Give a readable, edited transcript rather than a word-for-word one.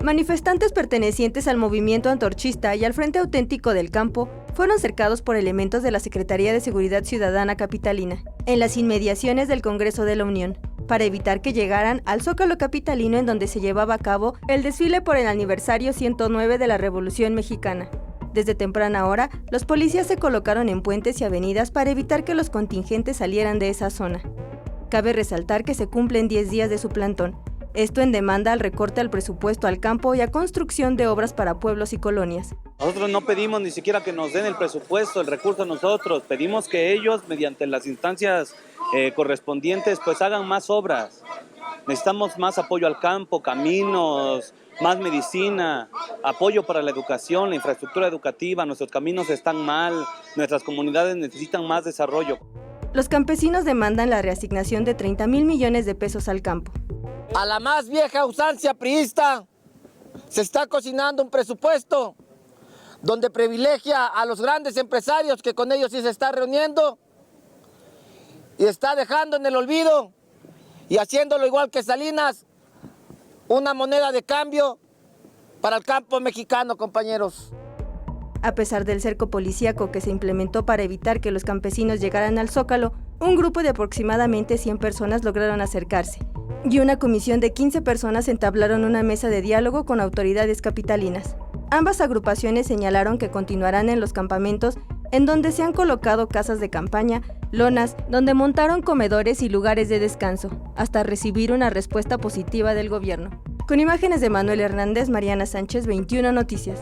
Manifestantes pertenecientes al movimiento antorchista y al Frente Auténtico del Campo fueron cercados por elementos de la Secretaría de Seguridad Ciudadana capitalina, en las inmediaciones del Congreso de la Unión, para evitar que llegaran al Zócalo capitalino en donde se llevaba a cabo el desfile por el aniversario 109 de la Revolución Mexicana. Desde temprana hora, los policías se colocaron en puentes y avenidas para evitar que los contingentes salieran de esa zona. Cabe resaltar que se cumplen 10 días de su plantón, esto en demanda al recorte al presupuesto al campo y a construcción de obras para pueblos y colonias. Nosotros no pedimos ni siquiera que nos den el presupuesto, el recurso a nosotros, pedimos que ellos, mediante las instancias correspondientes, pues hagan más obras. Necesitamos más apoyo al campo, caminos, más medicina, apoyo para la educación, la infraestructura educativa. Nuestros caminos están mal, nuestras comunidades necesitan más desarrollo. Los campesinos demandan la reasignación de 30,000 millones de pesos al campo. A la más vieja usanza priista se está cocinando un presupuesto donde privilegia a los grandes empresarios, que con ellos sí se está reuniendo, y está dejando en el olvido y haciéndolo igual que Salinas, una moneda de cambio para el campo mexicano, compañeros. A pesar del cerco policíaco que se implementó para evitar que los campesinos llegaran al Zócalo, un grupo de aproximadamente 100 personas lograron acercarse, y una comisión de 15 personas entablaron una mesa de diálogo con autoridades capitalinas. Ambas agrupaciones señalaron que continuarán en los campamentos en donde se han colocado casas de campaña, lonas, donde montaron comedores y lugares de descanso, hasta recibir una respuesta positiva del gobierno. Con imágenes de Manuel Hernández, Mariana Sánchez, 21 Noticias.